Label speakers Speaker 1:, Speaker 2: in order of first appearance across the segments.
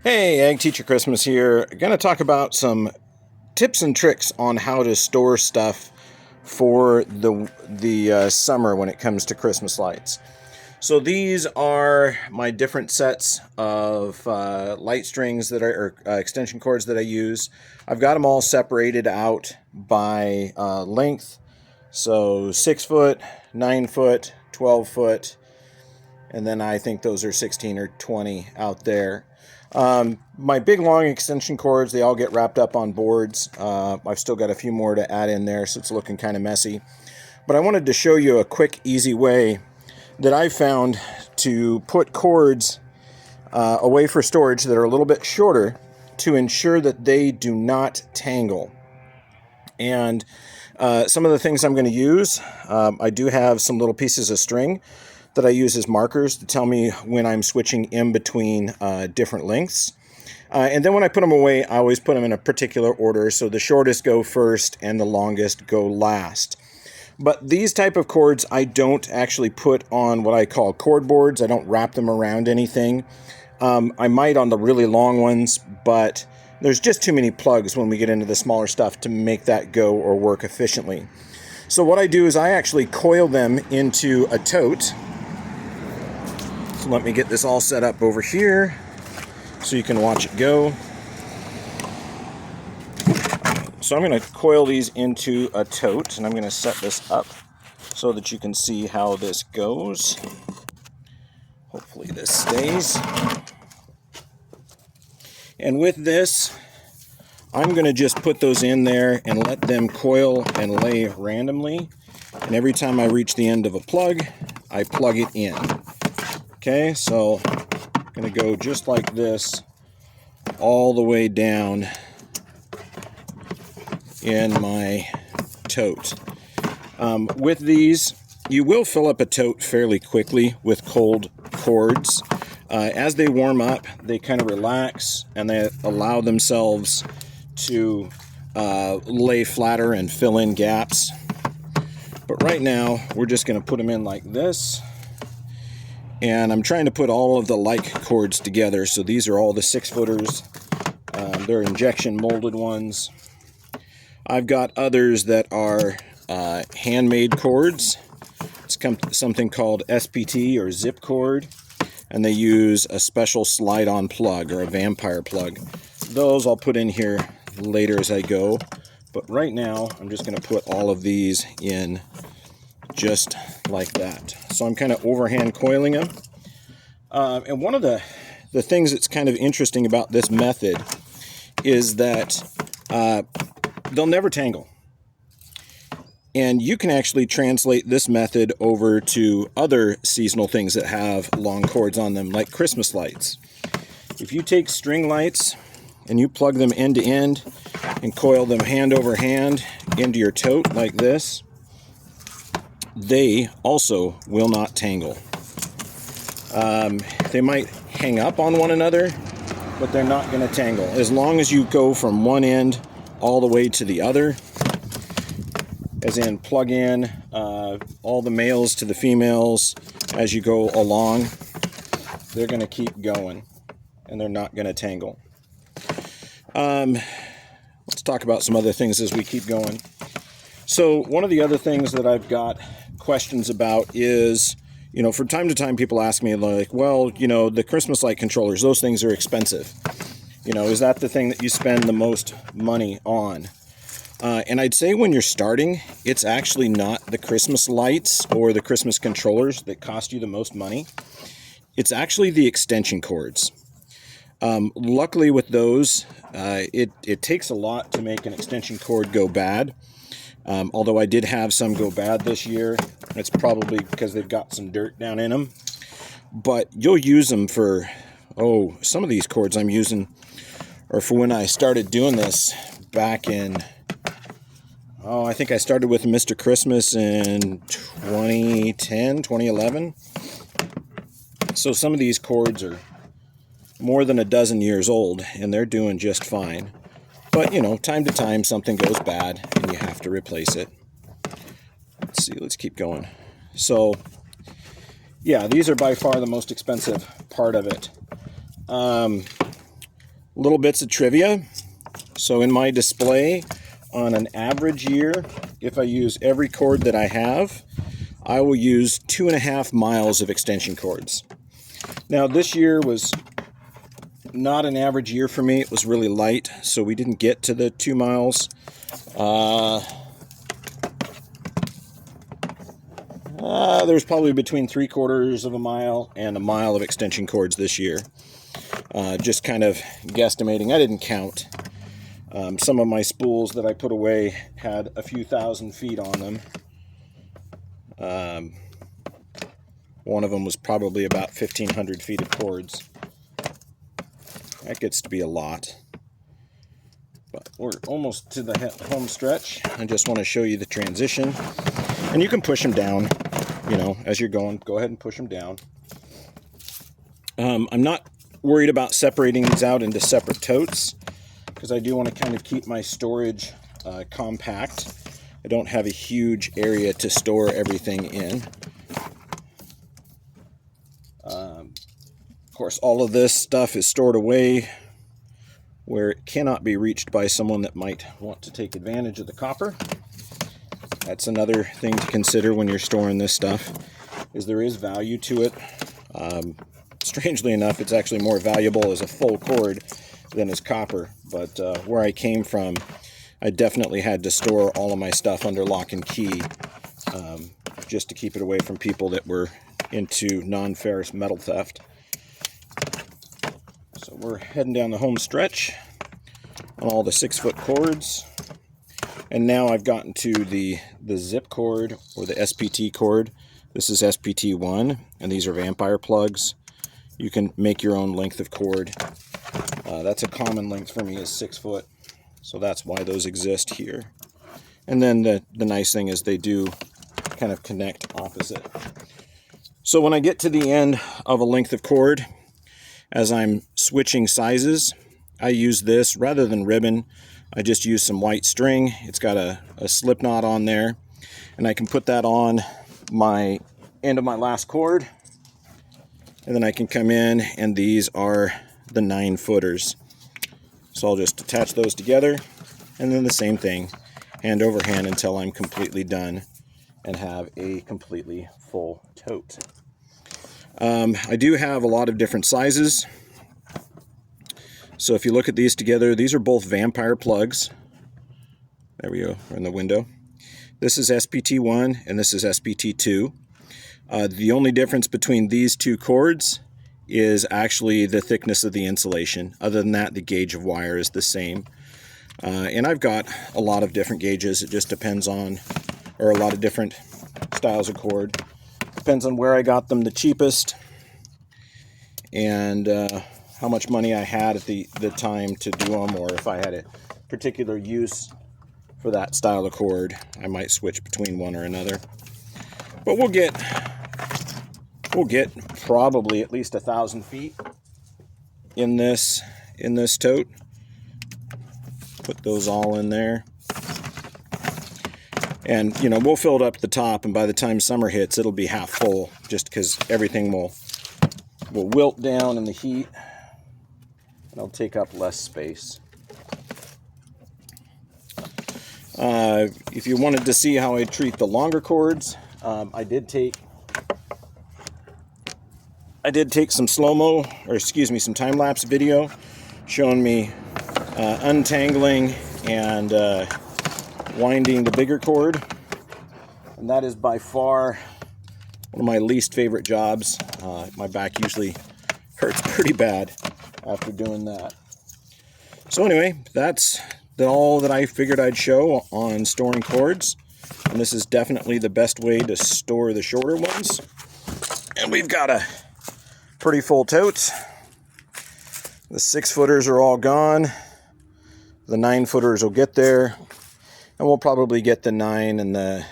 Speaker 1: Hey, Ag Teacher Christmas here. Going to talk about some tips and tricks on how to store stuff for the summer when it comes to Christmas lights. So these are my different sets of light strings that are extension cords that I use. I've got them all separated out by length. So 6 foot, 9 foot, 12 foot, and then I think those are 16 or 20 out there. My big long extension cords, they all get wrapped up on boards. I've still got a few more to add in there, so it's looking kind of messy. But I wanted to show you a quick, easy way that I found to put cords away for storage that are a little bit shorter to ensure that they do not tangle. And some of the things I'm going to use, I do have some little pieces of string that I use as markers to tell me when I'm switching in between different lengths. And then when I put them away, I always put them in a particular order, so the shortest go first and the longest go last. But these type of cords I don't actually put on what I call cord boards. I don't wrap them around anything. I might on the really long ones, but there's just too many plugs when we get into the smaller stuff to make that go or work efficiently. So what I do is I actually coil them into a tote. So let me get this all set up over here so you can watch it go. So I'm going to coil these into a tote, and I'm going to set this up so that you can see how this goes. Hopefully this stays. And with this, I'm going to just put those in there and let them coil and lay randomly. And every time I reach the end of a plug, I plug it in. Okay, so I'm going to go just like this all the way down in my tote. With these, you will fill up a tote fairly quickly with cold cords. As they warm up, they kind of relax and they allow themselves to lay flatter and fill in gaps. But right now, we're just going to put them in like this. And I'm trying to put all of the like cords together. So these are all the 6-footers. They're injection molded ones. I've got others that are handmade cords. It's something called SPT or zip cord. And they use a special slide-on plug or a vampire plug. Those I'll put in here later as I go. But right now, I'm just going to put all of these in just like that. So I'm kind of overhand coiling them. And one of the things that's kind of interesting about this method is that they'll never tangle. And you can actually translate this method over to other seasonal things that have long cords on them, like Christmas lights. If you take string lights and you plug them end to end and coil them hand over hand into your tote like this, they also will not tangle. They might hang up on one another, but they're not going to tangle. As long as you go from one end all the way to the other, as in plug in all the males to the females as you go along, they're going to keep going and they're not going to tangle. Let's talk about some other things as we keep going. So one of the other things that I've got questions about is, from time to time people ask me like, well, the Christmas light controllers, those things are expensive. Is that the thing that you spend the most money on? And I'd say when you're starting, it's actually not the Christmas lights or the Christmas controllers that cost you the most money. It's actually the extension cords. Luckily with those, it takes a lot to make an extension cord go bad. Although I did have some go bad this year. It's probably because they've got some dirt down in them. But you'll use them for, some of these cords I'm using are for when I started doing this back in, I think I started with Mr. Christmas in 2010, 2011. So some of these cords are more than a dozen years old, and they're doing just fine. But, time to time something goes bad, and you have to replace it. Let's see, let's keep going. So, yeah, these are by far the most expensive part of it. Little bits of trivia. So in my display, on an average year, if I use every cord that I have, I will use 2.5 miles of extension cords. Now this year was not an average year for me. It was really light, so we didn't get to the 2 miles. There's probably between 3/4 of a mile and a mile of extension cords this year. Just kind of guesstimating. I didn't count. Some of my spools that I put away had a few thousand feet on them. One of them was probably about 1,500 feet of cords. That gets to be a lot. But we're almost to the home stretch. I just want to show you the transition. And you can push them down, you know, as you're going. Go ahead and push them down. I'm not worried about separating these out into separate totes, because I do want to kind of keep my storage compact. I don't have a huge area to store everything in. Of course, all of this stuff is stored away where it cannot be reached by someone that might want to take advantage of the copper. That's another thing to consider when you're storing this stuff, is there is value to it. Strangely enough, it's actually more valuable as a full cord than as copper. But where I came from, I definitely had to store all of my stuff under lock and key, just to keep it away from people that were into non-ferrous metal theft. So we're heading down the home stretch on all the 6-foot cords. And now I've gotten to the zip cord, or the SPT cord. This is SPT1, and these are vampire plugs. You can make your own length of cord. That's a common length for me, is 6 foot. So that's why those exist here. And then the nice thing is they do kind of connect opposite. So when I get to the end of a length of cord, as I'm switching sizes, I use this rather than ribbon. I just use some white string. It's got a slip knot on there, and I can put that on my end of my last cord, and then I can come in, and these are the 9-footers. So I'll just attach those together, and then the same thing, hand over hand until I'm completely done and have a completely full tote. I do have a lot of different sizes. So if you look at these together, these are both vampire plugs. There we go, in the window. This is SPT1 and this is SPT2. The only difference between these two cords is actually the thickness of the insulation. Other than that, the gauge of wire is the same. And I've got a lot of different gauges. It just depends on, or a lot of different styles of cord. Depends on where I got them the cheapest, and how much money I had at the time to do them, or if I had a particular use for that style of cord, I might switch between one or another. But we'll get probably at least 1,000 feet in this tote. Put those all in there. And, you know, we'll fill it up to the top, and by the time summer hits, it'll be half full, just because everything will wilt down in the heat, and it'll take up less space. If you wanted to see how I treat the longer cords, I did take some slow-mo, or excuse me, some time-lapse video showing me untangling and winding the bigger cord, and that is by far one of my least favorite jobs. My back usually hurts pretty bad after doing that. So anyway, that's all that I figured I'd show on storing cords, and this is definitely the best way to store the shorter ones. And we've got a pretty full tote. The 6-footers are all gone. The 9-footers will get there. And we'll probably get the 9 and the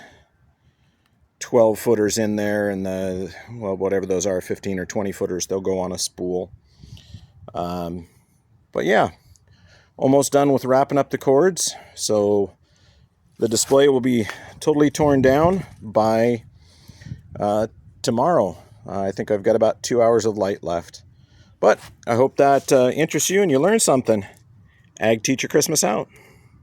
Speaker 1: 12-footers in there, and the, well, whatever those are, 15 or 20-footers, they'll go on a spool. But yeah, almost done with wrapping up the cords. So the display will be totally torn down by tomorrow. I think I've got about 2 hours of light left. But But I hope that interests you and you learn something. Ag Teacher Christmas out.